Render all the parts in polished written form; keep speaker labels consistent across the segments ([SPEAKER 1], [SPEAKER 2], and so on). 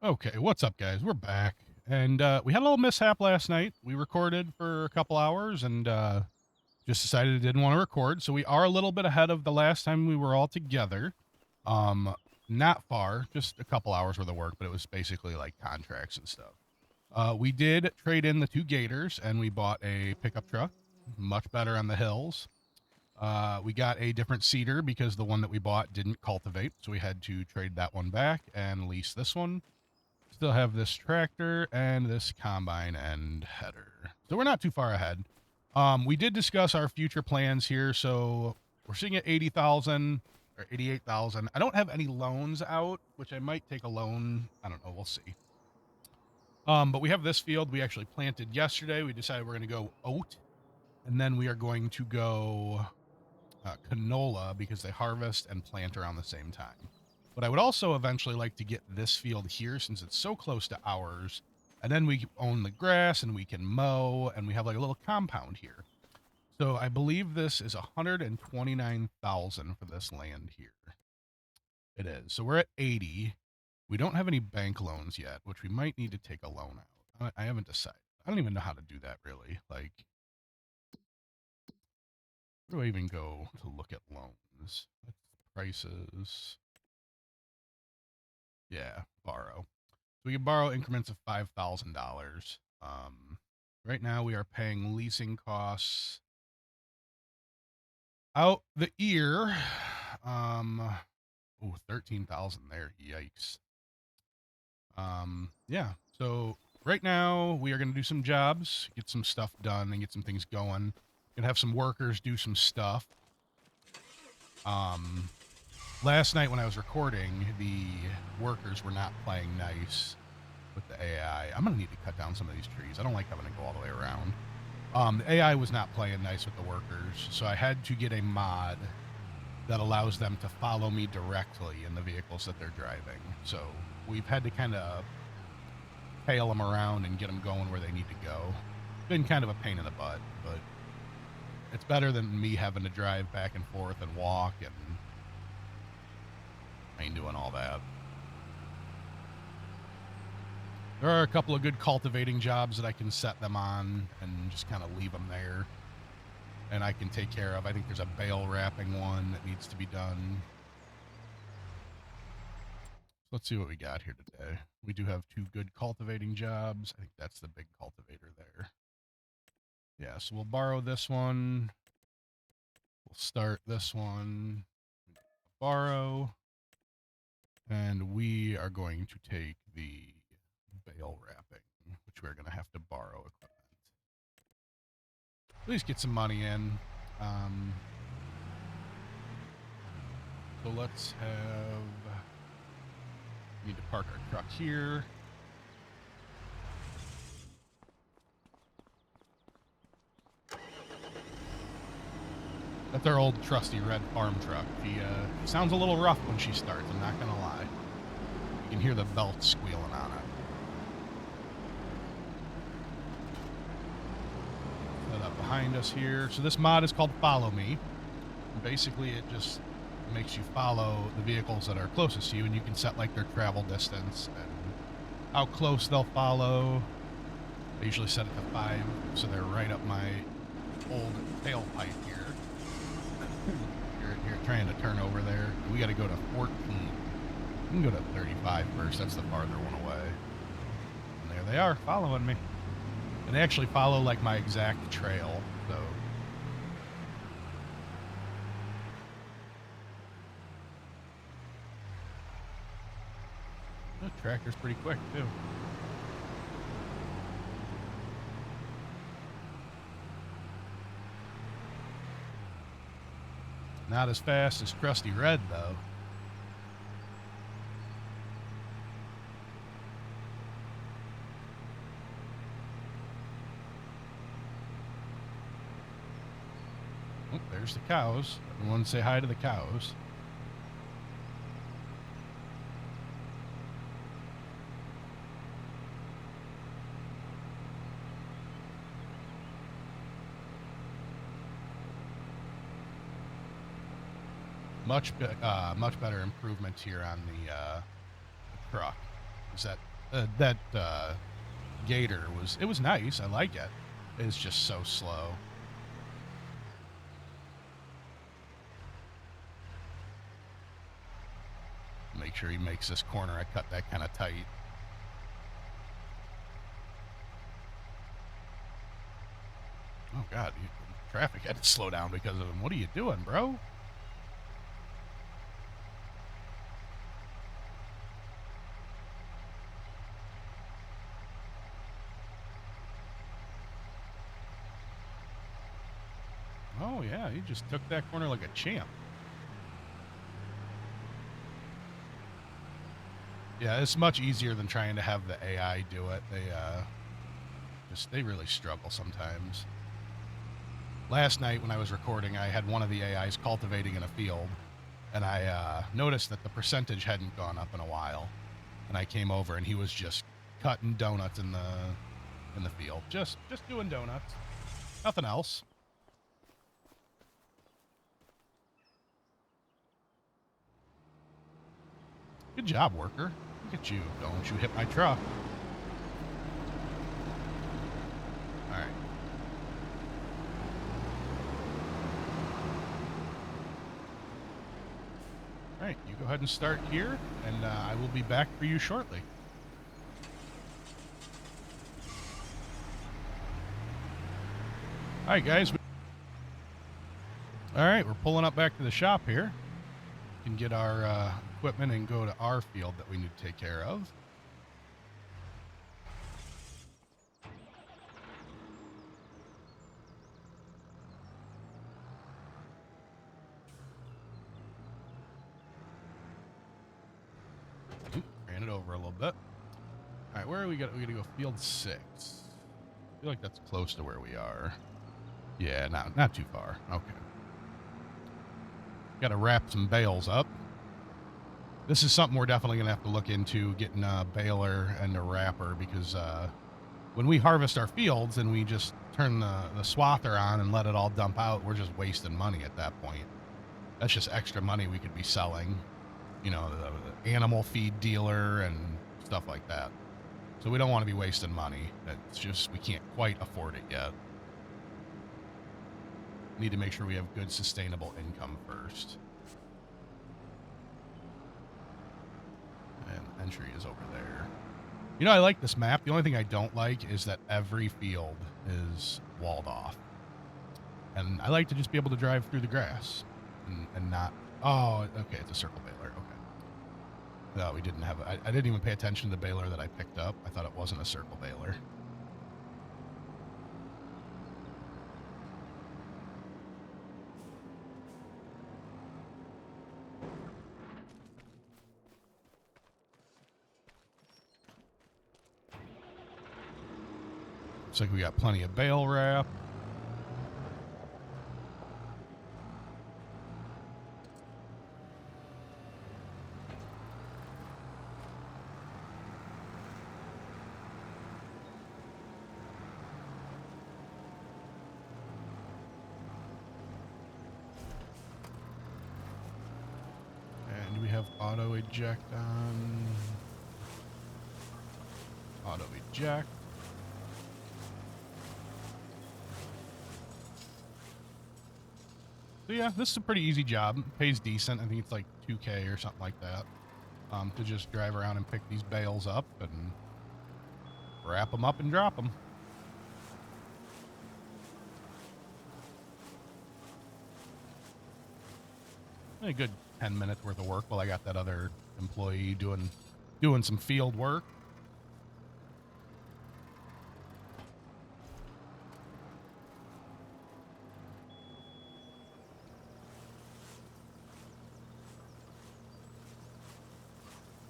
[SPEAKER 1] Okay, what's up, guys? We're back, and we had a little mishap last night. We recorded for a couple hours, and just decided it didn't want to record. So we are a little bit ahead of the last time we were all together. Um, Not far, just a couple hours worth of work, but it was basically like contracts and stuff. We did trade in the two Gators, and we bought a pickup truck, much better on the hills. We got a different seeder because the one that we bought didn't cultivate, so we had to trade that one back and lease this one. Still have this tractor and this combine and header. So we're not too far ahead. We did discuss our future plans here. So we're sitting at 80,000 or 88,000. I don't have any loans out, which I might take a loan. I don't know. We'll see. But we have this field we actually planted yesterday. We decided we're going to go oat, and then we are going to go canola because they harvest and plant around the same time. But I would also eventually like to get this field here since it's so close to ours. And then we own the grass and we can mow and we have like a little compound here. So I believe this is 129,000 for this land here. It is. So we're at 80. We don't have any bank loans yet, which we might need to take a loan out. I haven't decided. I don't even know how to do that really. Like, where do I even go to look at loans? Prices. Yeah, borrow. So we can borrow increments of $5,000. Right now we are paying leasing costs out the ear. Oh, 13,000 there. Yikes. Yeah. So right now we are going to do some jobs, get some stuff done, and get some things going. Gonna have some workers do some stuff. Um, Last night when I was recording, the workers were not playing nice with the AI. I'm gonna need to cut down some of these trees. I don't like having to go all the way around. The AI was not playing nice with the workers, so I had to get a mod that allows them to follow me directly in the vehicles that they're driving. So we've had to kind of tail them around and get them going where they need to go. Been kind of a pain in the butt, but it's better than me having to drive back and forth and walk, and I ain't doing all that. There are a couple of good cultivating jobs that I can set them on and just kind of leave them there, and I can take care of. I think there's a bale wrapping one that needs to be done. So let's see what we got here today. We do have two good cultivating jobs. I think that's the big cultivator there. Yeah, so we'll borrow this one. We'll start this one. Borrow. And we are going to take the bale wrapping, which we're going to have to borrow equipment. At least get some money in. So let's have. Need to park our truck here. That's our old trusty red farm truck. She sounds a little rough when she starts, I'm not gonna lie. You can hear the belt squealing on it. Set up behind us here. So this mod is called Follow Me. And basically, it just makes you follow the vehicles that are closest to you, and you can set like their travel distance and how close they'll follow. I usually set it to 5, so they're right up my old tailpipe here. You're trying to turn over there. We got to go to 14. We can go to 35 first. That's the farther one away. And there they are, following me. And they actually follow like my exact trail, so. The tractor's pretty quick too. Not as fast as Trusty Red, though. Oh, there's the cows. Everyone say hi to the cows. Much better improvement here on the truck. Is that that Gator it was nice. I like it. It's just so slow. Make sure he makes this corner. I cut that kind of tight. Oh God, traffic had to slow down because of him. What are you doing, bro? Oh yeah, he just took that corner like a champ. Yeah, it's much easier than trying to have the AI do it. They really struggle sometimes. Last night when I was recording, I had one of the AIs cultivating in a field, and I noticed that the percentage hadn't gone up in a while. And I came over, and he was just cutting donuts in the field, just doing donuts, nothing else. Good job, worker. Look at you. Don't you hit my truck. All right. All right, you go ahead and start here, and I will be back for you shortly. All right, guys. All right, we're pulling up back to the shop here. We can get our equipment and go to our field that we need to take care of. Ran it over a little bit. All right, where are we going? We're going to go field 6. I feel like that's close to where we are. Yeah, not too far. Okay. Got to wrap some bales up. This is something we're definitely going to have to look into, getting a baler and a wrapper, because when we harvest our fields and we just turn the swather on and let it all dump out, we're just wasting money at that point. That's just extra money we could be selling, you know, the animal feed dealer and stuff like that. So we don't want to be wasting money. It's just we can't quite afford it yet. Need to make sure we have good sustainable income first. And entry is over there. You know, I like this map. The only thing I don't like is that every field is walled off. And I like to just be able to drive through the grass and not... Oh, okay, it's a circle baler. Okay. No, we didn't have... I didn't even pay attention to the baler that I picked up. I thought it wasn't a circle baler. Looks like we got plenty of bale wrap. And we have auto eject on. Auto eject. So yeah, this is a pretty easy job. It pays decent. I think it's like 2K or something like that. To just drive around and pick these bales up and wrap them up and drop them. A good 10 minutes worth of work while I got that other employee doing some field work.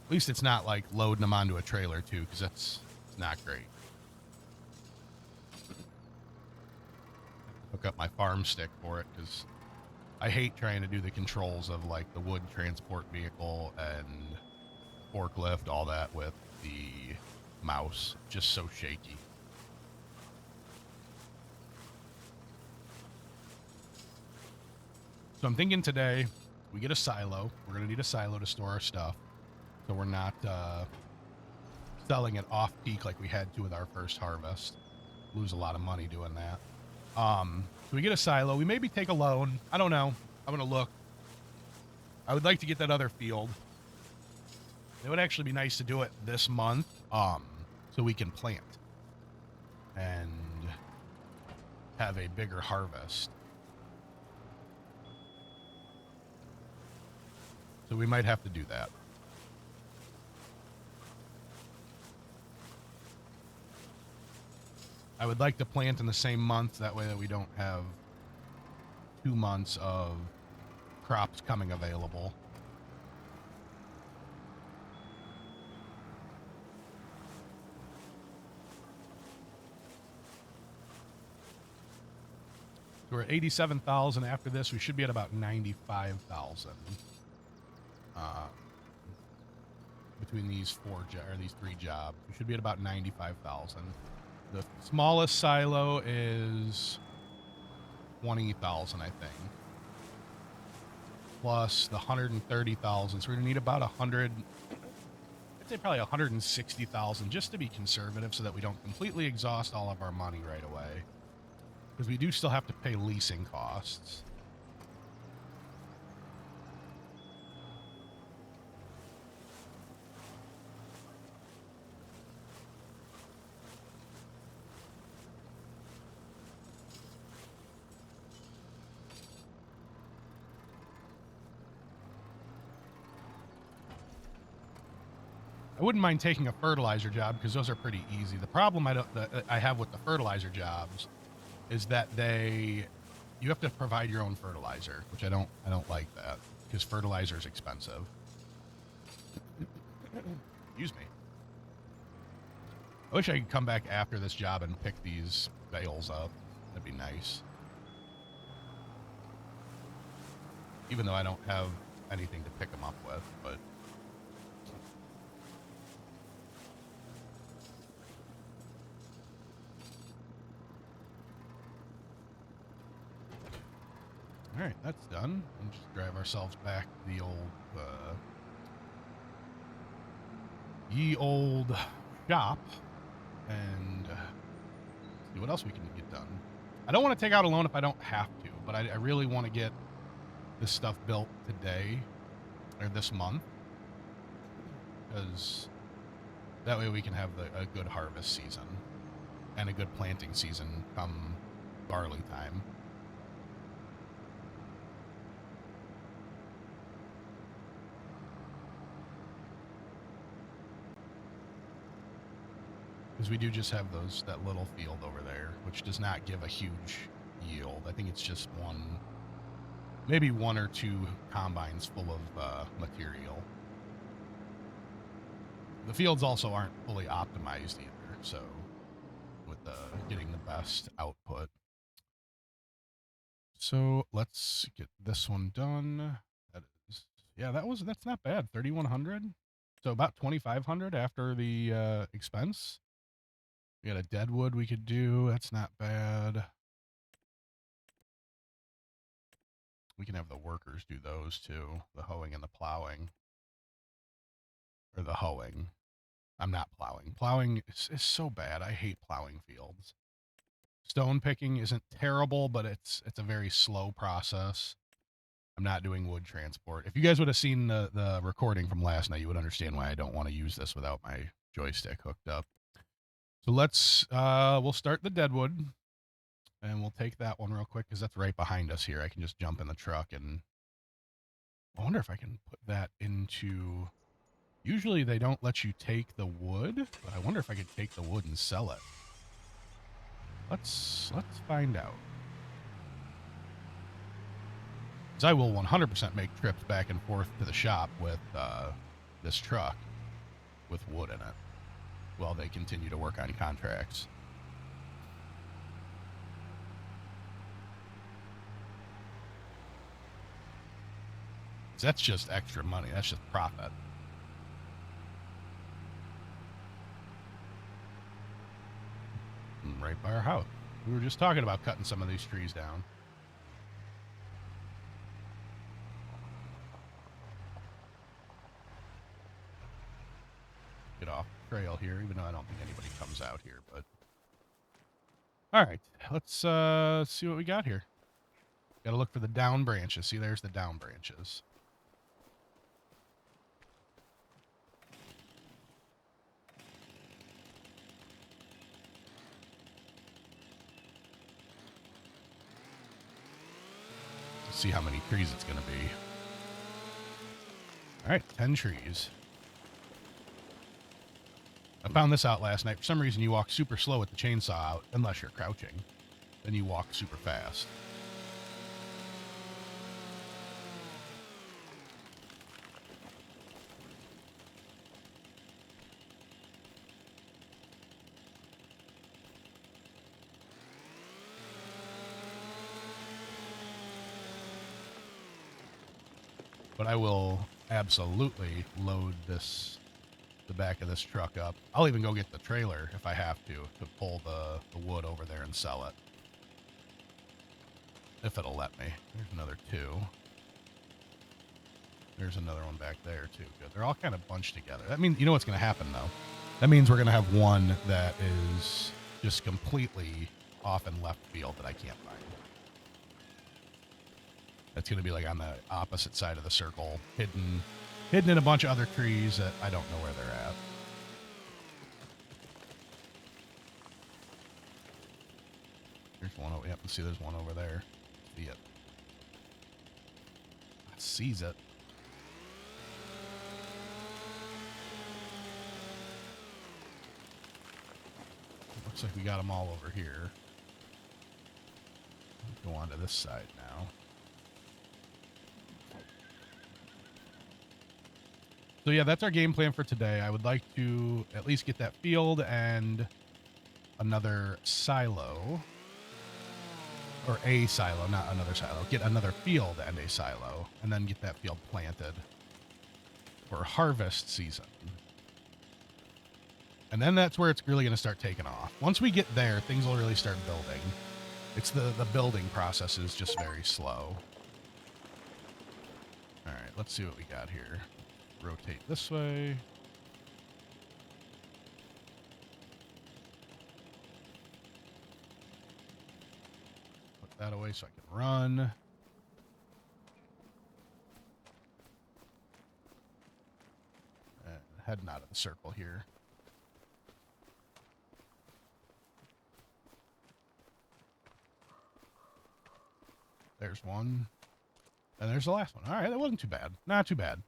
[SPEAKER 1] At least it's not like loading them onto a trailer too, because it's not great. Hook up my farm stick for it, because I hate trying to do the controls of like the wood transport vehicle and forklift, all that with the mouse. Just so shaky. So I'm thinking today we get a silo. We're going to need a silo to store our stuff, so we're not selling it off peak like we had to with our first harvest. Lose a lot of money doing that. So we get a silo. We maybe take a loan. I don't know. I'm going to look. I would like to get that other field. It would actually be nice to do it this month, so we can plant and have a bigger harvest. So we might have to do that. I would like to plant in the same month. That way that we don't have 2 months of crops coming available. So we're at 87,000. After this, we should be at about 95,000. Between these these 3 jobs, we should be at about 95,000. The smallest silo is 20,000, I think. Plus the 130,000. So we're gonna need about 100. I'd say probably 160,000 just to be conservative, so that we don't completely exhaust all of our money right away. Because we do still have to pay leasing costs. I wouldn't mind taking a fertilizer job because those are pretty easy. The problem that I have with the fertilizer jobs is that you have to provide your own fertilizer, which I don't like that because fertilizer is expensive. Excuse me. I wish I could come back after this job and pick these bales up. That'd be nice. Even though I don't have anything to pick them up with, but all right, that's done. We'll just drive ourselves back to the old, ye old shop and see what else we can get done. I don't want to take out a loan if I don't have to, but I really want to get this stuff built today or this month, because that way we can have a good harvest season and a good planting season come barley time. Because we do just have that little field over there, which does not give a huge yield. I think it's just maybe 1 or 2 combines full of material. The fields also aren't fully optimized either, so with getting the best output. So let's get this one done. That's not bad. 3,100. So about 2,500 after the expense. We got a deadwood we could do. That's not bad. We can have the workers do those too. The hoeing and the plowing. Or the hoeing. I'm not plowing. Plowing is so bad. I hate plowing fields. Stone picking isn't terrible, but it's a very slow process. I'm not doing wood transport. If you guys would have seen the recording from last night, you would understand why I don't want to use this without my joystick hooked up. So we'll start the deadwood, and we'll take that one real quick because that's right behind us here. I can just jump in the truck, and I wonder if I can put that into... Usually they don't let you take the wood, but I wonder if I could take the wood and sell it. Let's find out. Because I will 100% make trips back and forth to the shop with this truck with wood in it while they continue to work on contracts. That's just extra money. That's just profit. Right by our house. We were just talking about cutting some of these trees down. Get off the trail here, even though I don't think anybody comes out here, but... All right, let's see what we got here. Gotta look for the down branches. See, there's the down branches. Let's see how many trees it's gonna be. All right, 10 trees. I found this out last night. For some reason, you walk super slow with the chainsaw out, unless you're crouching. Then you walk super fast. But I will absolutely load the back of this truck up. I'll even go get the trailer if I have to pull the wood over there and sell it. If it'll let me. There's another 2. There's another one back there too. Good. They're all kind of bunched together. That means, you know what's going to happen though? That means we're going to have one that is just completely off in left field that I can't find. That's going to be like on the opposite side of the circle, hidden in a bunch of other trees that I don't know where they're at. There's one over. Yep, see, there's one over there. See it. I sees it. Looks like we got them all over here. Go on to this side now. So yeah, that's our game plan for today. I would like to at least get that field and another silo. Or a silo, not another silo. Get another field and a silo. And then get that field planted for harvest season. And then that's where it's really going to start taking off. Once we get there, things will really start building. It's the building process is just very slow. All right, let's see what we got here. Rotate this way. Put that away so I can run. And heading out of the circle here. There's one. And there's the last one. All right, that wasn't too bad. Not too bad.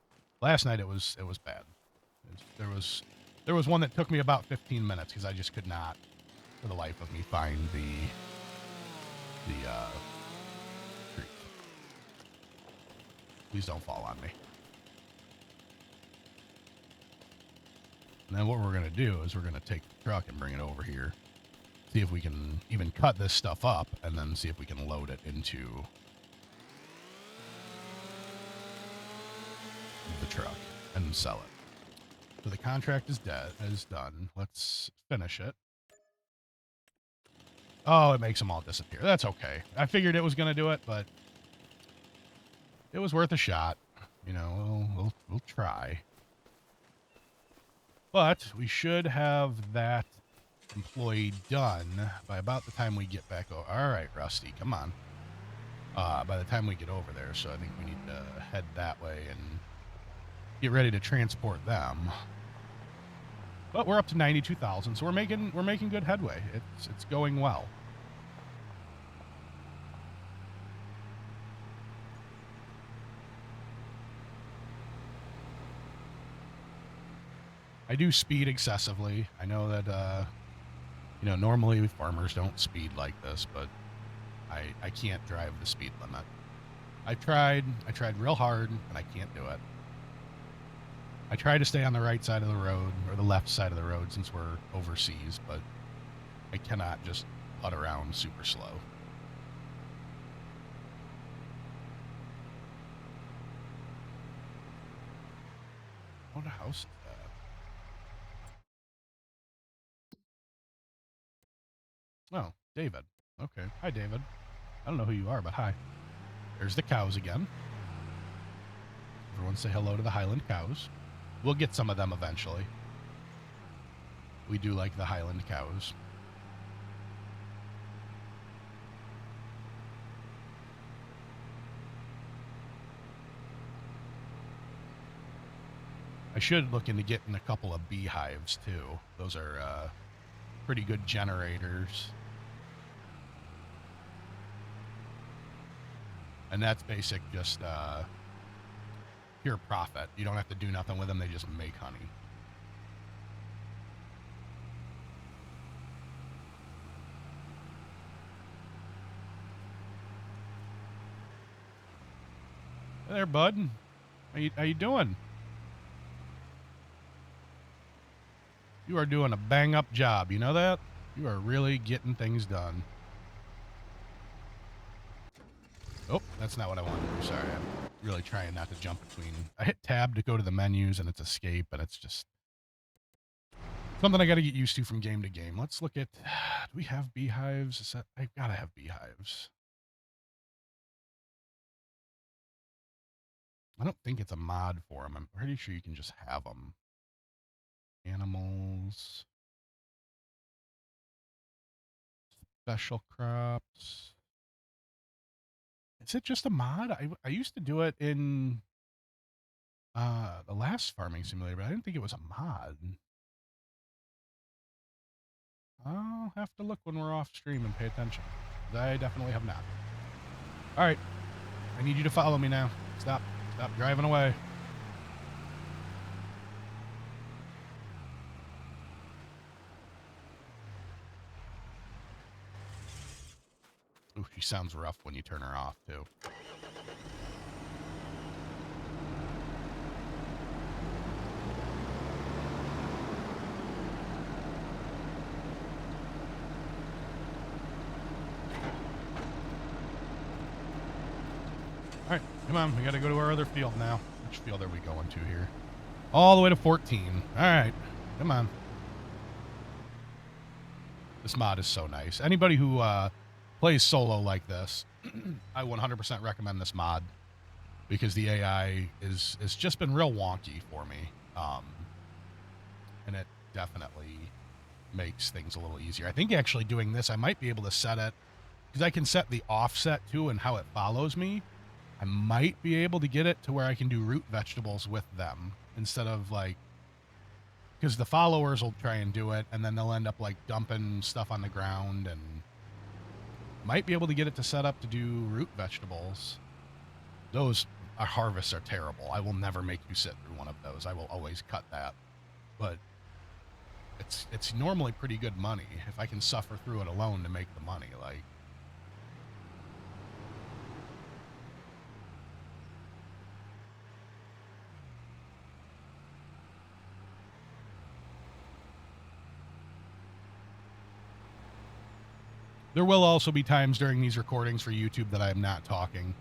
[SPEAKER 1] Last night it was bad. There was one that took me about 15 minutes because I just could not, for the life of me, find the tree. Please don't fall on me. And then what we're gonna do is we're gonna take the truck and bring it over here, see if we can even cut this stuff up, and then see if we can load it into the truck and sell it. So the contract is done. Let's finish it. Oh, it makes them all disappear. That's okay. I figured it was going to do it, but it was worth a shot. You know, we'll try. But we should have that employee done by about the time we get back over. All right, Rusty, come on. By the time we get over there, so I think we need to head that way and get ready to transport them. But we're up to 92,000, so we're making good headway. It's going well. I do speed excessively. I know that you know, normally farmers don't speed like this, but I can't drive the speed limit. I tried real hard and I can't do it. I try to stay on the right side of the road, or the left side of the road since we're overseas, but I cannot just putt around super slow. What a house is that? Oh, David. Okay. Hi, David. I don't know who you are, but hi. There's the cows again. Everyone say hello to the Highland cows. We'll get some of them eventually. We do like the Highland cows. I should look into getting a couple of beehives too. Those are pretty good generators. And that's basic, just pure profit. You don't have to do nothing with them. They just make honey. Hey there, bud. How you doing? You are doing a bang-up job. You know that? You are really getting things done. Oh, that's not what I wanted to do. Sorry. I'm really trying not to jump between. I hit tab to go to the menus, and it's escape, and it's just something I got to get used to from game to game. Let's look at, do we have beehives? I've got to have beehives. I don't think it's a mod for them. I'm pretty sure you can just have them. Animals. Special crops. Is it just a mod? I used to do it in the last farming simulator, but I didn't think it was a mod. I'll have to look when we're off stream and pay attention. I definitely have not. All right. I need you to follow me now. Stop driving away. Ooh, she sounds rough when you turn her off, too. All right, come on. We got to go to our other field now. Which field are we going to here? All the way to 14. All right, come on. This mod is so nice. Anybody who plays solo like this, I 100% recommend this mod because the AI is just been real wonky for me, and it definitely makes things a little easier. I think actually doing this, I might be able to set it because I can set the offset too and how it follows me. I might be able to get it to where I can do root vegetables with them instead of like, because the followers will try and do it and then they'll end up like dumping stuff on the ground, and might be able to get it to set up to do root vegetables. Those harvests are terrible. I will never make you sit through one of those. I will always cut that. But it's normally pretty good money if I can suffer through it alone to make the money. Like, there will also be times during these recordings for YouTube that I'm not talking.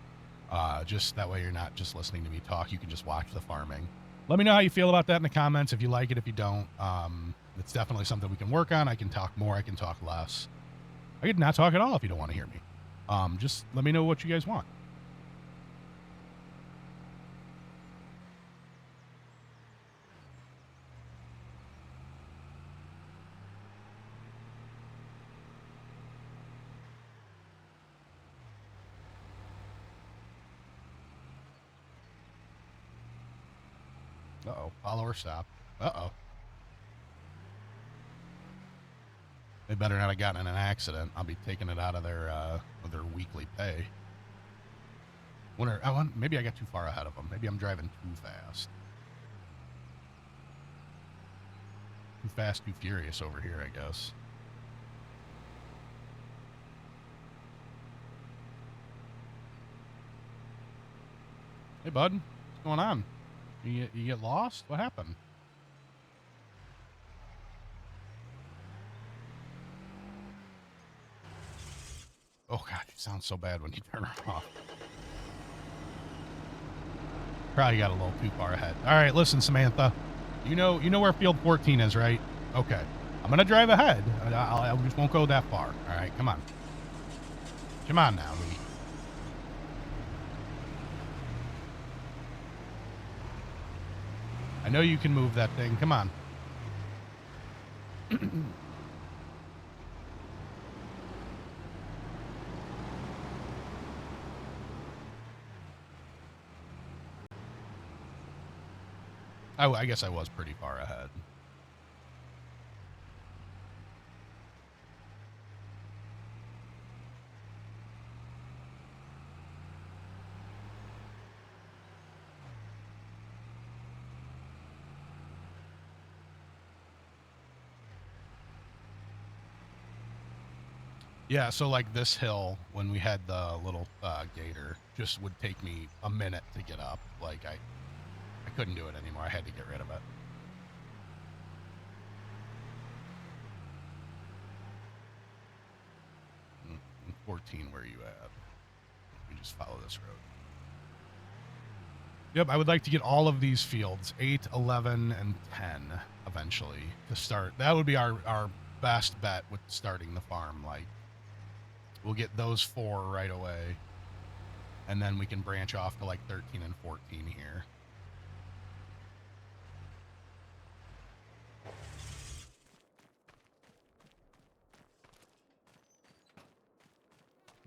[SPEAKER 1] Just that way you're not just listening to me talk. You can just watch the farming. Let me know how you feel about that in the comments. If you like it, if you don't, it's definitely something we can work on. I can talk more. I can talk less. I could not talk at all if you don't want to hear me. Just let me know what you guys want. Uh-oh. Follower stop. Uh-oh. They better not have gotten in an accident. I'll be taking it out of their weekly pay. Maybe I got too far ahead of them. Maybe I'm driving too fast. Too fast, too furious over here, I guess. Hey, bud. What's going on? You get lost? What happened? Oh, God, it sounds so bad when you turn her off. Probably got a little too far ahead. All right, listen, Samantha. You know where field 14 is, right? Okay. I'm going to drive ahead. I just won't go that far. All right, come on. Come on now, Lee. I know you can move that thing. Come on. I guess I was pretty far ahead. Yeah, so like this hill, when we had the little gator, just would take me a minute to get up. Like I couldn't do it anymore. I had to get rid of it. 14, where are you at? We just follow this road. Yep, I would like to get all of these fields, 8, 11, and 10, eventually, to start. That would be our best bet with starting the farm. Like, we'll get those 4 right away, and then we can branch off to like 13 and 14 here.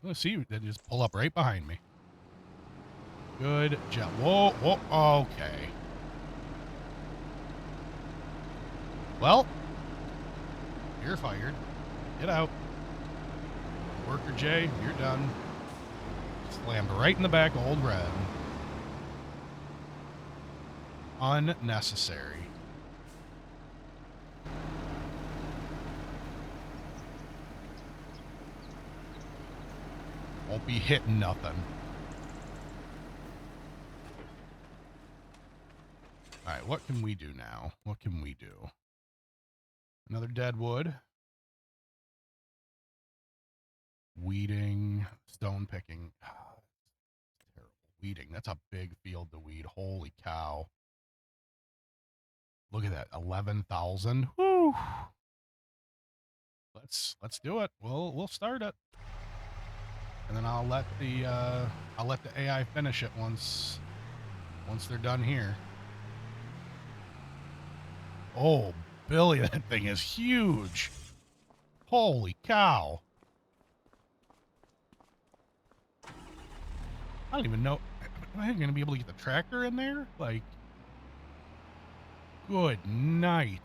[SPEAKER 1] Let's see, they just pull up right behind me. Good job. Whoa, whoa, okay. Well, you're fired. Get out. Worker J, you're done. Slammed right in the back of Old Red. Unnecessary. Won't be hitting nothing. All right, what can we do now? What can we do? Another dead wood. Weeding, stone picking. Ah, terrible. Weeding. That's a big field to weed. Holy cow. Look at that. 11,000. Woo. Let's do it. We'll start it. And then I'll let the AI finish it once they're done here. Oh, Billy, that thing is huge. Holy cow. I don't even know. Am I going to be able to get the tractor in there? Like, good night.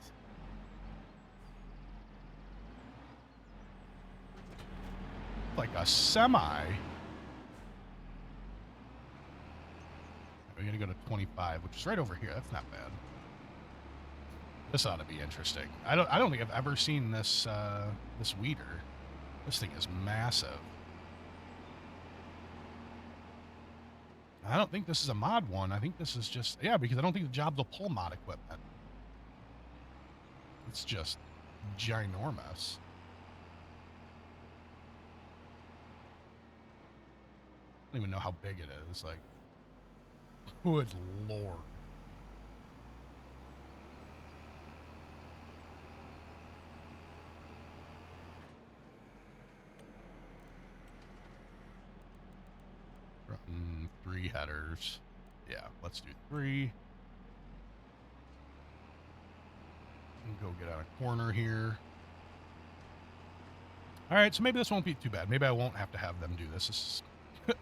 [SPEAKER 1] Like a semi. We're going to go to 25, which is right over here. That's not bad. This ought to be interesting. I don't think I've ever seen this this weeder. This thing is massive. I don't think this is a mod one. I think this is just, yeah, because I don't think the jobs will pull mod equipment. It's just ginormous. I don't even know how big it is. Like, good lord. Running 3 headers. Yeah, let's do 3. And go get out a corner here. All right, so maybe this won't be too bad. Maybe I won't have to have them do this. This is you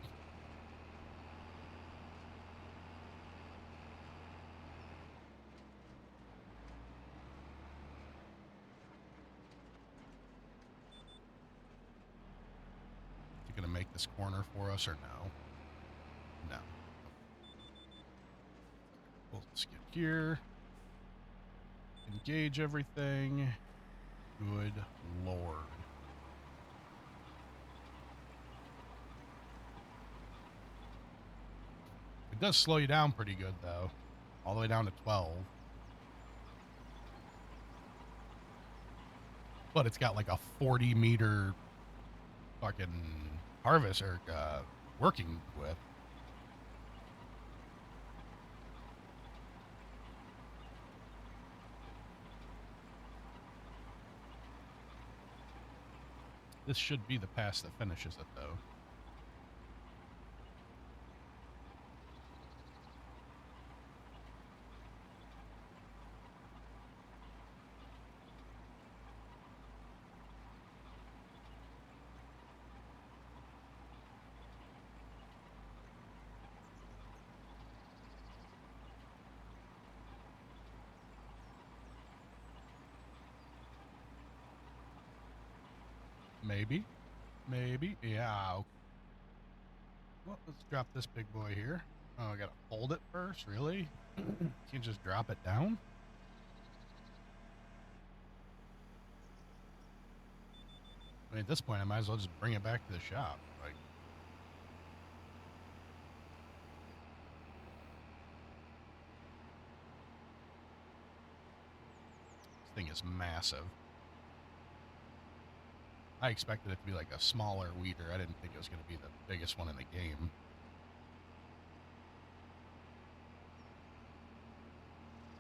[SPEAKER 1] gonna make this corner for us or no? No. We'll skip here. Engage everything. Good lord. It does slow you down pretty good, though. All the way down to 12. But it's got like a 40-meter fucking harvest or working with. This should be the pass that finishes it, though. Maybe. Maybe. Yeah. Okay. Well, let's drop this big boy here. Oh, I gotta fold it first? Really? Can't just drop it down? I mean, at this point, I might as well just bring it back to the shop. Like, this thing is massive. I expected it to be like a smaller weeder. I didn't think it was going to be the biggest one in the game.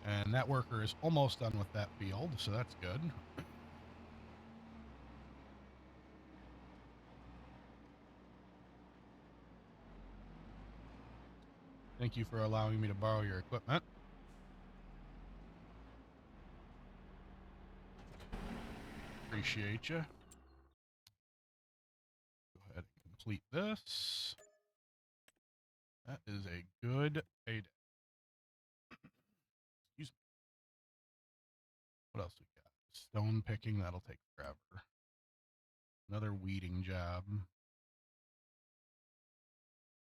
[SPEAKER 1] And that worker is almost done with that field, so that's good. Thank you for allowing me to borrow your equipment. Appreciate you. Go ahead and complete this. That is a good payday. Excuse me. What else we got? Stone picking, that'll take forever. Another weeding job.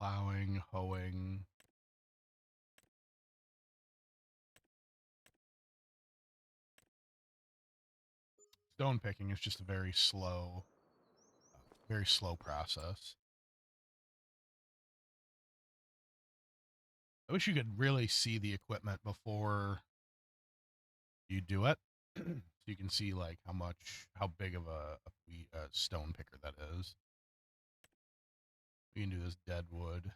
[SPEAKER 1] Plowing, hoeing. Stone picking is just a very slow process. I wish you could really see the equipment before you do it. So you can see like how big of a stone picker that is. We can do this dead wood.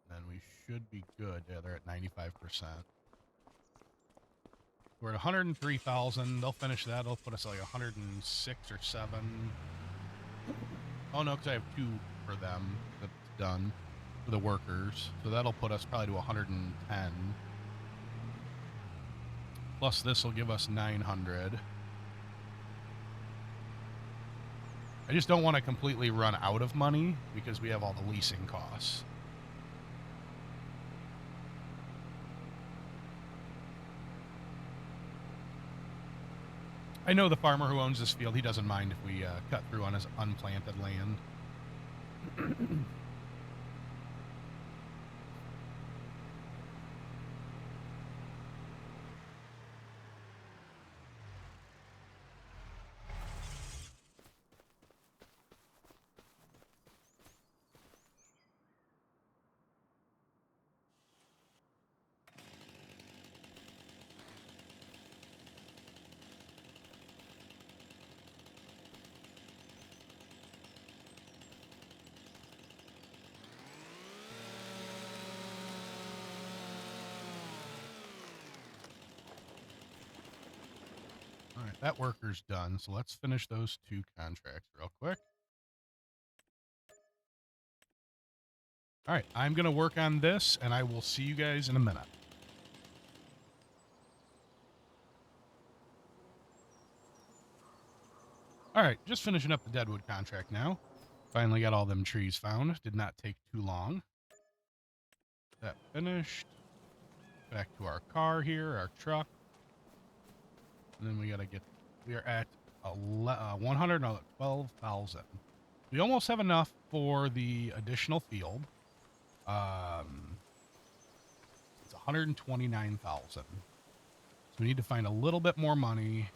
[SPEAKER 1] Then we should be good. Yeah, they're at 95%. We're at 103,000. They'll finish that. They'll put us at like 106 or 7. Oh no, because I have 2 for them that's done for the workers. So that'll put us probably to 110. Plus this will give us 900. I just don't want to completely run out of money because we have all the leasing costs. I know the farmer who owns this field, he doesn't mind if we cut through on his unplanted land. All right, that worker's done. So let's finish those 2 contracts real quick. All right, I'm going to work on this, and I will see you guys in a minute. All right, just finishing up the Deadwood contract now. Finally got all them trees found. Did not take too long. That finished. Back to our car here, our truck. And then we got to get... We are at 112,000. We almost have enough for the additional field. It's 129,000. So we need to find a little bit more money.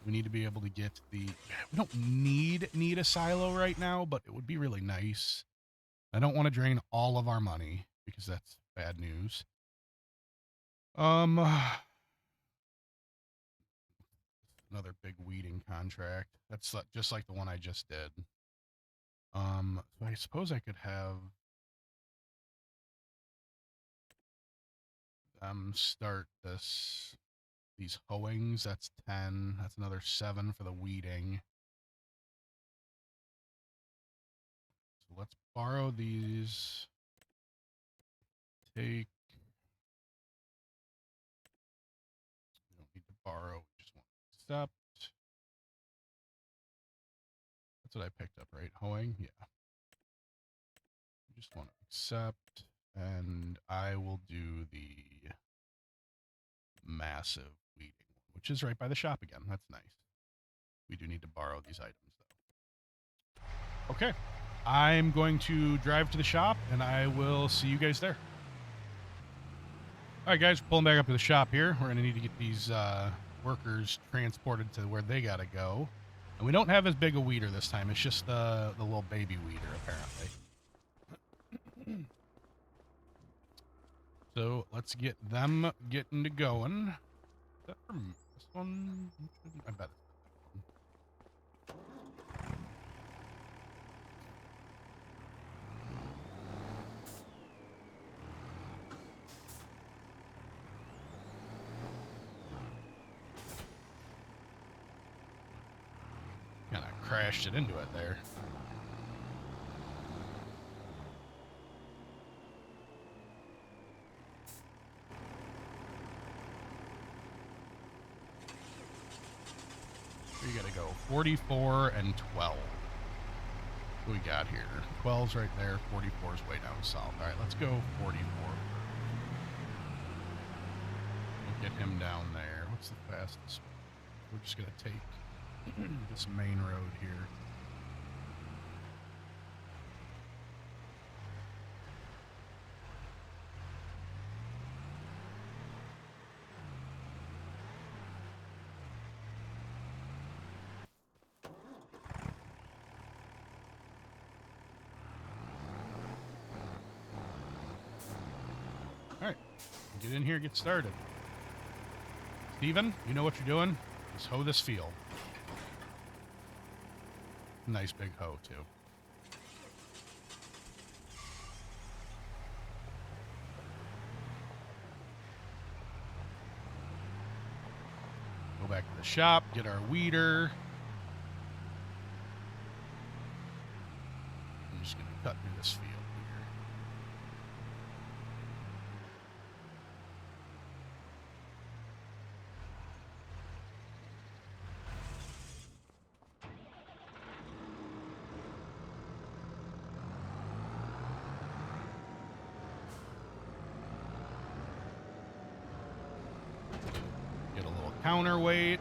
[SPEAKER 1] We need to be able to get the... We don't need a silo right now, but it would be really nice. I don't want to drain all of our money because that's bad news. Another big weeding contract. That's just like the one I just did. So I suppose I could have start these hoeings. That's 10. That's another 7 for the weeding. So let's borrow these. Take. We don't need to borrow. We just want to accept. That's what I picked up, right? Hoeing? Yeah. We just want to accept. And I will do the massive weeding, which is right by the shop again. That's nice. We do need to borrow these items, though. Okay. I'm going to drive to the shop, and I will see you guys there. All right, guys, pulling back up to the shop here. We're going to need to get these workers transported to where they got to go. And we don't have as big a weeder this time. It's just the little baby weeder, apparently. So let's get them getting to going. Is that from this one? I bet it's that one. Kind of crashed it into it there. We gotta go 44 and 12. What we got here? 12's right there, 44's way down south. All right, let's go 44. We'll get him down there. What's the fastest? We're just gonna take this main road here. All right, get in here, get started. Steven, you know what you're doing? Just hoe this field. Nice big hoe, too. Go back to the shop, get our weeder. I'm just going to cut through this field here. Get a little counterweight.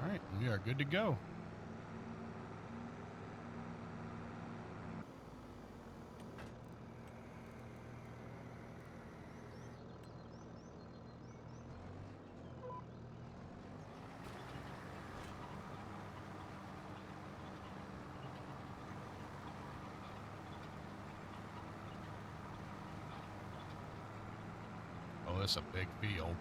[SPEAKER 1] All right, we are good to go. Oh, this is a big field.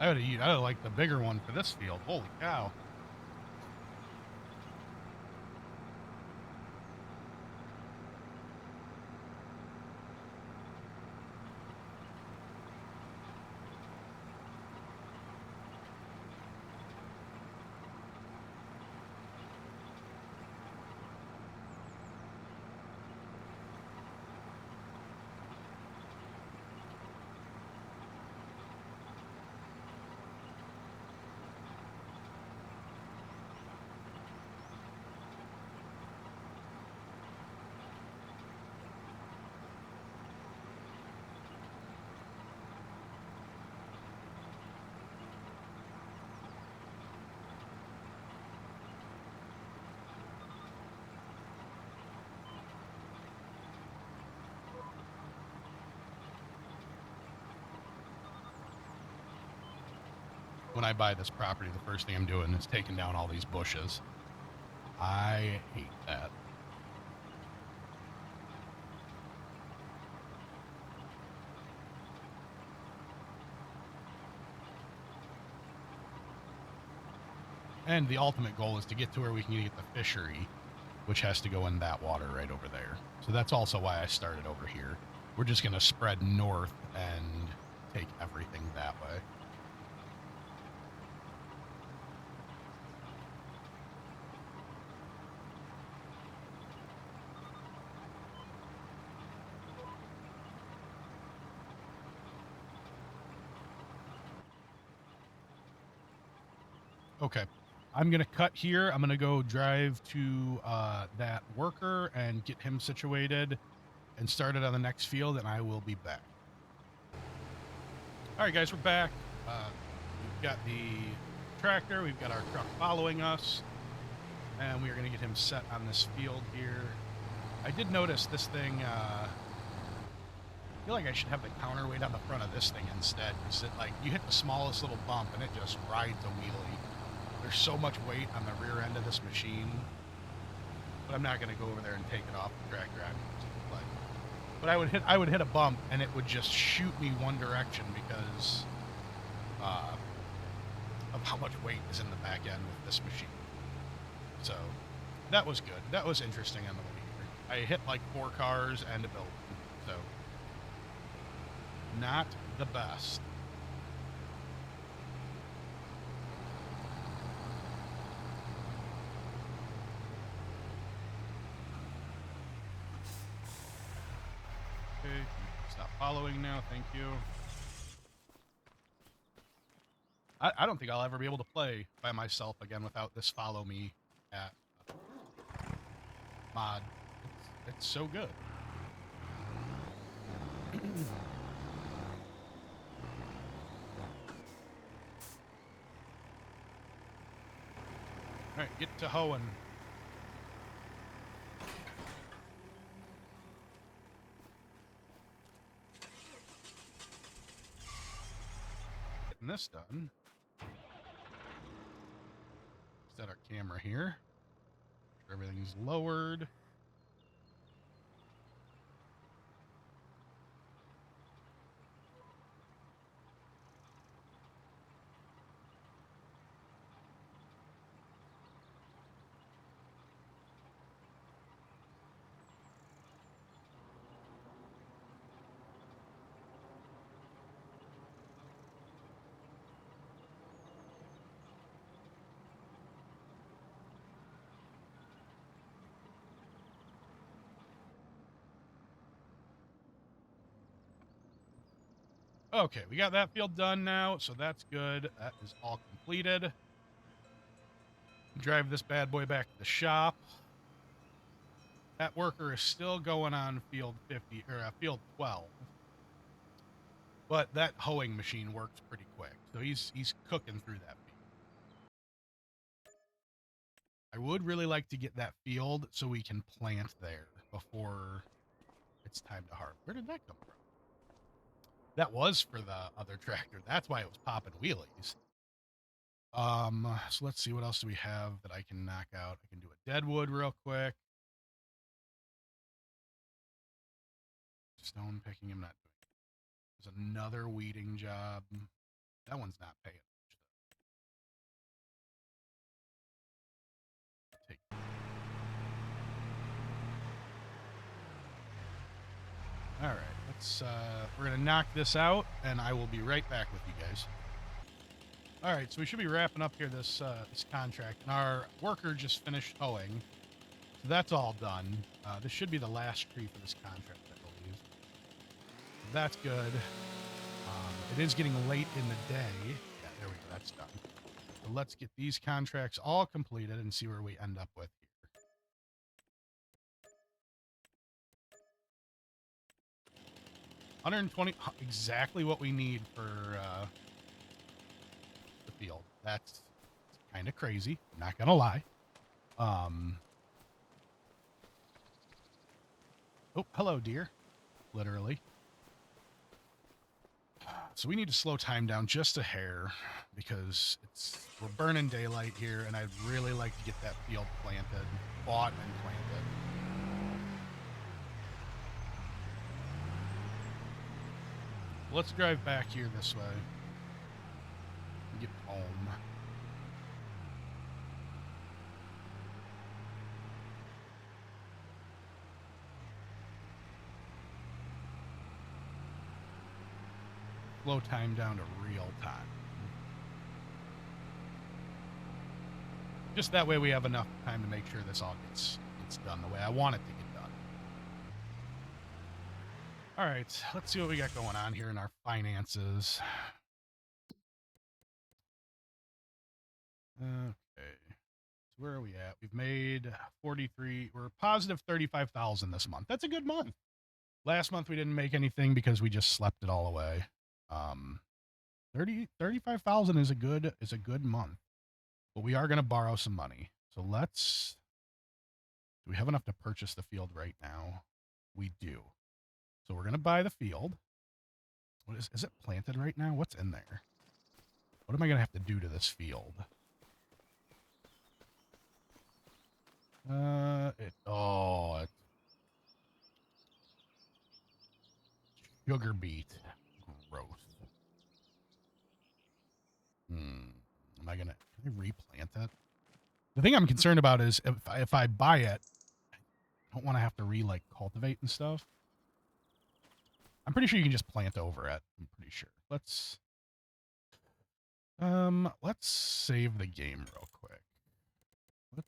[SPEAKER 1] I would like the bigger one for this field. Holy cow. When I buy this property, the first thing I'm doing is taking down all these bushes. I hate that. And the ultimate goal is to get to where we can get the fishery, which has to go in that water right over there. So that's also why I started over here. We're just going to spread north and take everything that way. Okay. I'm going to cut here. I'm going to go drive to that worker and get him situated. and start it on the next field, and I will be back. All right, guys, we're back. We've got the tractor. We've got our truck following us, and we are going to get him set on this field here. I did notice this thing. I feel like I should have the counterweight on the front of this thing instead, because it, like, you hit the smallest little bump and it just rides a wheelie. There's so much weight on the rear end of this machine, but I'm not going to go over there and take it off the tractor. But I would hit a bump and it would just shoot me one direction because of how much weight is in the back end with this machine. So that was good. That was interesting on the way here. I hit like 4 cars and a building, so not the best. Okay, stop following now. Thank you. I don't think I'll ever be able to play by myself again without this follow me at mod. It's so good. All right, get to hoeing. Getting this done. Set our camera here. Everything's lowered. Okay, we got that field done now, so that's good. That is all completed. Drive this bad boy back to the shop. That worker is still going on field 50 or field 12, but that hoeing machine works pretty quick, so he's cooking through that field. I would really like to get that field so we can plant there before it's time to harvest. Where did that come from? That was for the other tractor. That's why it was popping wheelies. So let's see, what else do we have that I can knock out? I can do a deadwood real quick. Stone picking, I'm not doing. There's another weeding job. That one's not paying. Take. All right, let's. We're gonna knock this out, and I will be right back with you guys. All right, so we should be wrapping up here this this contract, and our worker just finished hoeing, so that's all done. This should be the last tree for this contract, I believe. So that's good. It is getting late in the day. Yeah, there we go. That's done. So let's get these contracts all completed and see where we end up with here. 120, exactly what we need for the field. That's kind of crazy. Not gonna lie. Oh, hello, dear. Literally. So we need to slow time down just a hair because we're burning daylight here, and I'd really like to get that field planted, bought and planted. Let's drive back here this way and get home. Slow time down to real time. Just that way we have enough time to make sure this all gets done the way I want it to get done. All right, let's see what we got going on here in our finances. Okay, so where are we at? We've made 43. We're positive 35,000 this month. That's a good month. Last month we didn't make anything because we just slept it all away. 35,000 is a good month. But we are going to borrow some money. So do we have enough to purchase the field right now? We do. So we're going to buy the field. What is it planted right now? What's in there? What am I going to have to do to this field? It's sugar beet growth. Am I can I replant it? The thing I'm concerned about is if I buy it, I don't want to have to cultivate and stuff. I'm pretty sure you can just plant over it. I'm pretty sure. Let's save the game real quick. Let's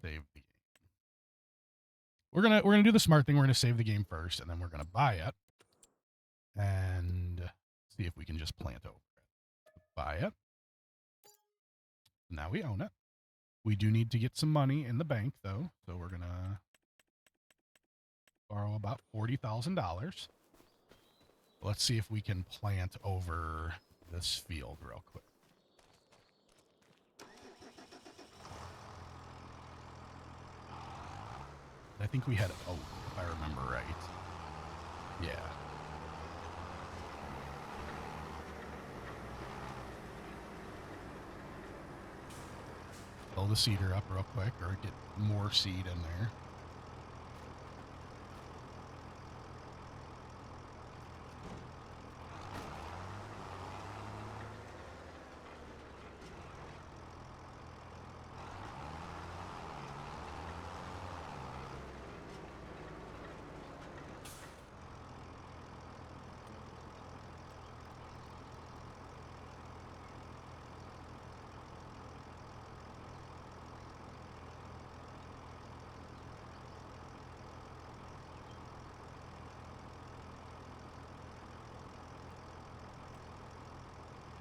[SPEAKER 1] save the game. We're gonna do the smart thing. We're gonna save the game first, and then we're gonna buy it and see if we can just plant over it. Buy it. Now we own it. We do need to get some money in the bank though, so we're gonna borrow about $40,000. Let's see if we can plant over this field real quick. I think we had oak, if I remember right. Yeah. Fill the cedar up real quick, or get more seed in there.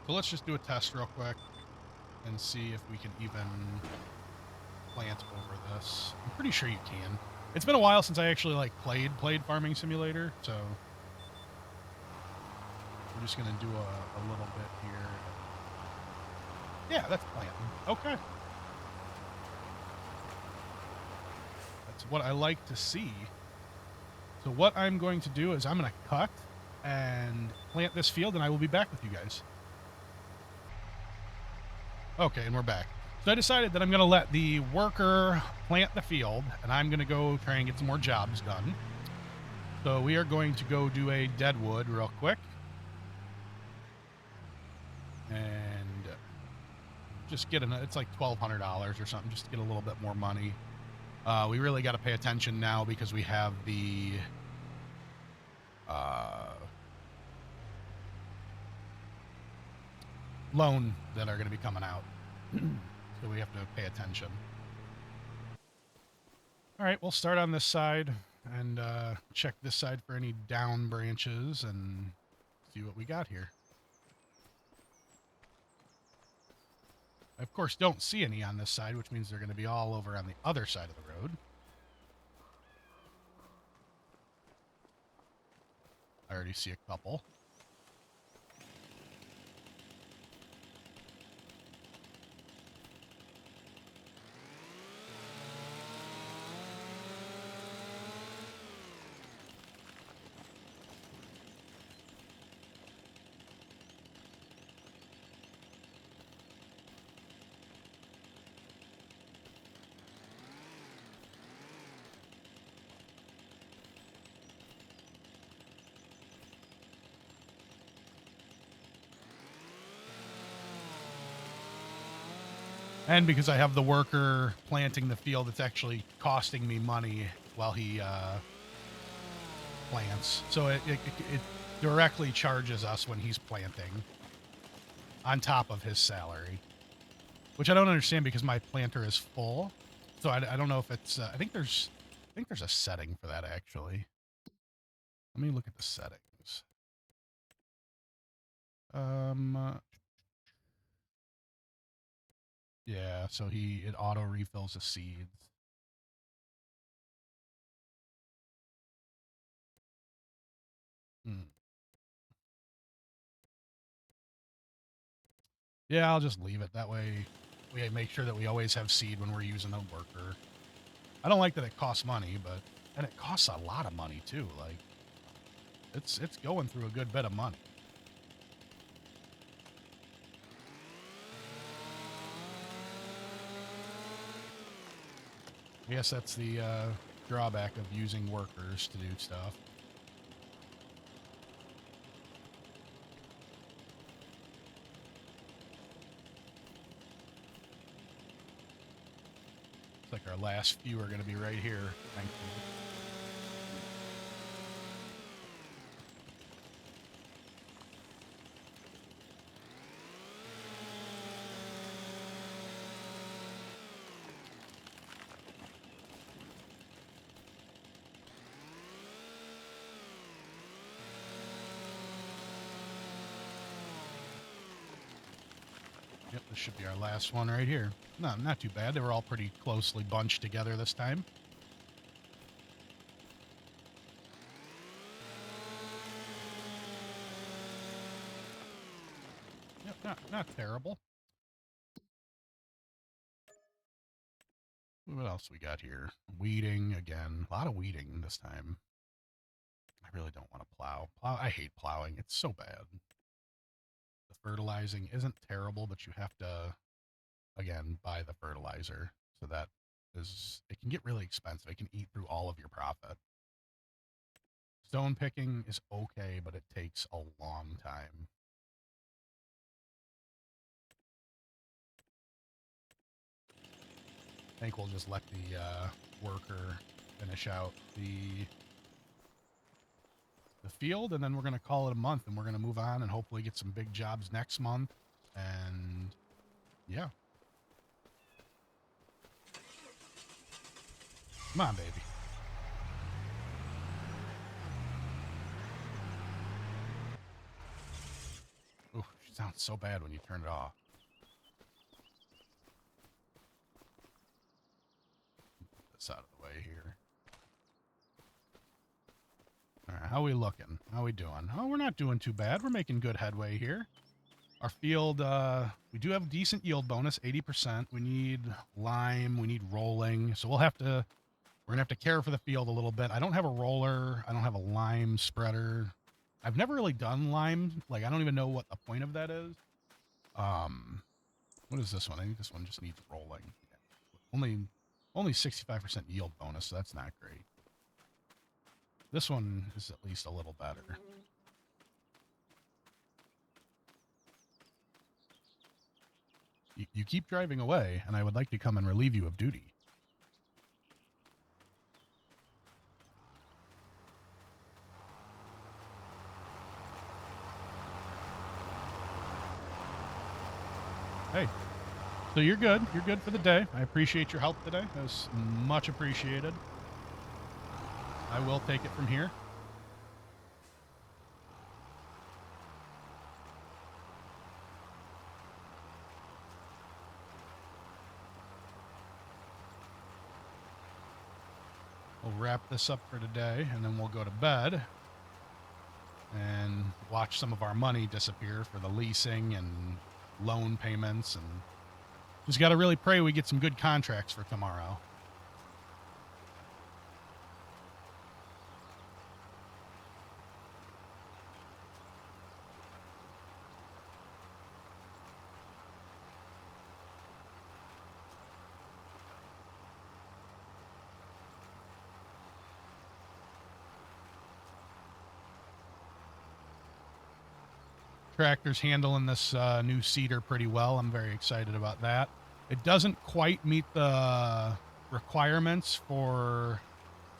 [SPEAKER 1] So let's just do a test real quick and see if we can even plant over this. I'm pretty sure you can. It's been a while since I actually played Farming Simulator, so we're just gonna do a little bit here. Yeah, that's planting. Okay. That's what I like to see. So what I'm going to do is I'm gonna cut and plant this field, and I will be back with you guys. Okay, and we're back. So I decided that I'm going to let the worker plant the field, and I'm going to go try and get some more jobs done. So we are going to go do a deadwood real quick. And just get it's like $1,200 or something, just to get a little bit more money. We really got to pay attention now because we have the loan that are going to be coming out. So we have to pay attention. All right, we'll start on this side and check this side for any down branches and see what we got here. I, of course, don't see any on this side, which means they're going to be all over on the other side of the road. I already see a couple. And because I have the worker planting the field, it's actually costing me money while he plants. So it directly charges us when he's planting on top of his salary, which I don't understand because my planter is full. So I don't know if it's, I think there's a setting for that actually. Let me look at the settings. Yeah, so it auto refills the seeds. Yeah, I'll just leave it. That way we make sure that we always have seed when we're using a worker. I don't like that it costs money, and it costs a lot of money too. Like it's going through a good bit of money. I guess that's the drawback of using workers to do stuff. It's like our last few are going to be right here, thankfully. Yep, this should be our last one right here. No, not too bad. They were all pretty closely bunched together this time. Yep, not terrible. What else we got here? Weeding again. A lot of weeding this time. I really don't want to plow. I hate plowing. It's so bad. The fertilizing isn't terrible, but you have to, again, buy the fertilizer. So that it can get really expensive. It can eat through all of your profit. Stone picking is okay, but it takes a long time. I think we'll just let the worker finish out the field, and then we're going to call it a month, and we're going to move on and hopefully get some big jobs next month. And yeah. Come on, baby. Ooh, she sounds so bad when you turn it off. Put this out of the way here. All right, how we looking? How we doing? Oh, we're not doing too bad. We're making good headway here. Our field, we do have a decent yield bonus, 80%. We need lime. We need rolling. So we're going to have to care for the field a little bit. I don't have a roller. I don't have a lime spreader. I've never really done lime. Like, I don't even know what the point of that is. What is this one? I think this one just needs rolling. Yeah. Only 65% yield bonus, so that's not great. This one is at least a little better. You keep driving away, and I would like to come and relieve you of duty. Hey, so you're good. You're good for the day. I appreciate your help today. That was much appreciated. I will take it from here. We'll wrap this up for today, and then we'll go to bed and watch some of our money disappear for the leasing and loan payments, and just got to really pray we get some good contracts for tomorrow. Tractor's handling this new seeder pretty well. I'm very excited about that. It doesn't quite meet the requirements for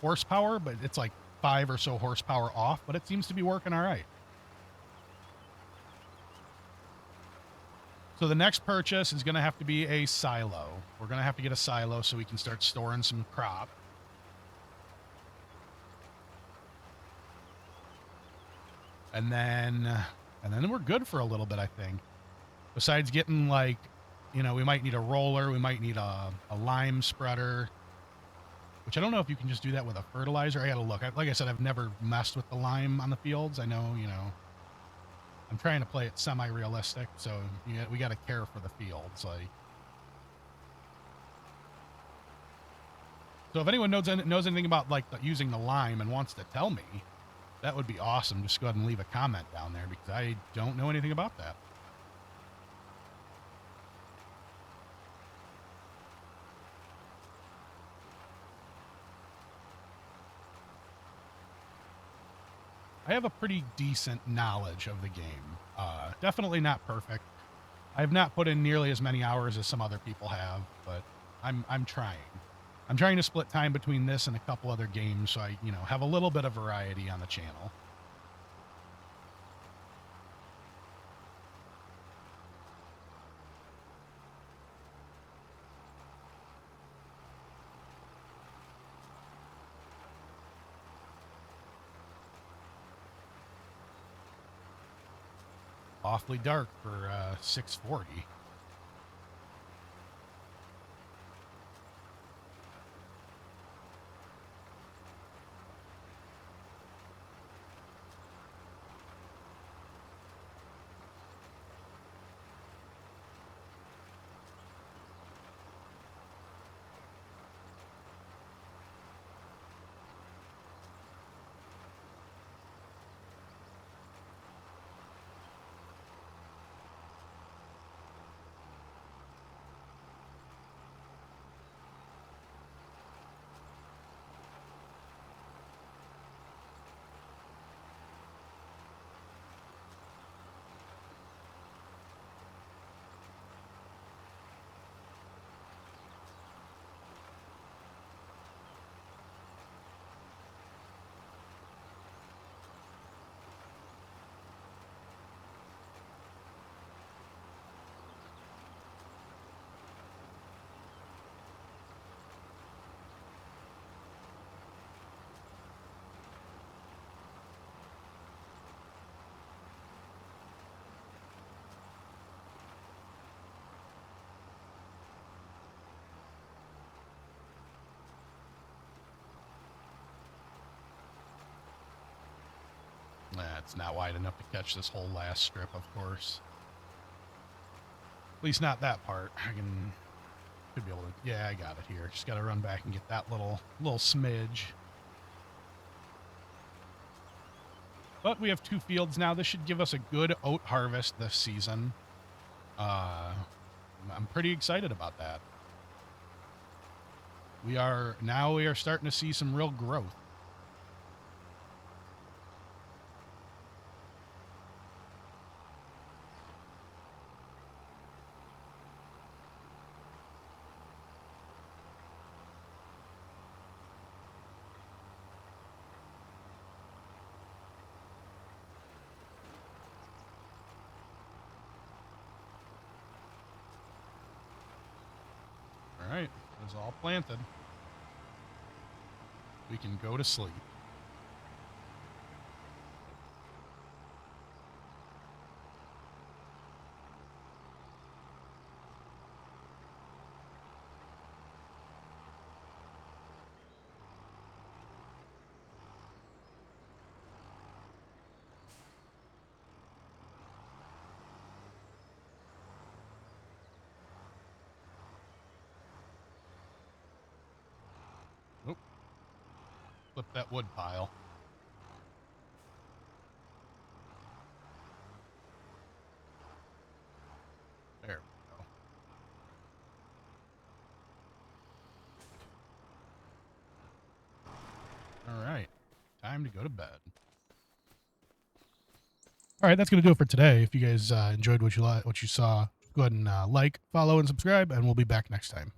[SPEAKER 1] horsepower, but it's like 5 or so horsepower off, but it seems to be working all right. So the next purchase is going to have to be a silo. We're going to have to get a silo so we can start storing some crop. And then we're good for a little bit, I think. Besides getting, like, you know, we might need a roller. We might need a lime spreader, which I don't know if you can just do that with a fertilizer. I got to look. Like I said, I've never messed with the lime on the fields. I know, you know. I'm trying to play it semi-realistic, so we got to care for the fields. Like, so if anyone knows anything about like using the lime and wants to tell me, that would be awesome. Just go ahead and leave a comment down there because I don't know anything about that. I have a pretty decent knowledge of the game. Definitely not perfect. I have not put in nearly as many hours as some other people have, but I'm trying. I'm trying to split time between this and a couple other games so I, have a little bit of variety on the channel. Awfully dark for 640. It's not wide enough to catch this whole last strip, of course. At least not that part. Could be able to. Yeah, I got it here. Just got to run back and get that little smidge. But we have 2 fields now. This should give us a good oat harvest this season. I'm pretty excited about that. We are starting to see some real growth. All right, it's all planted. We can go to sleep. Nope. Flip that wood pile. There we go. All right. Time to go to bed. All right, that's going to do it for today. If you guys enjoyed what you saw, go ahead and like, follow, and subscribe, and we'll be back next time.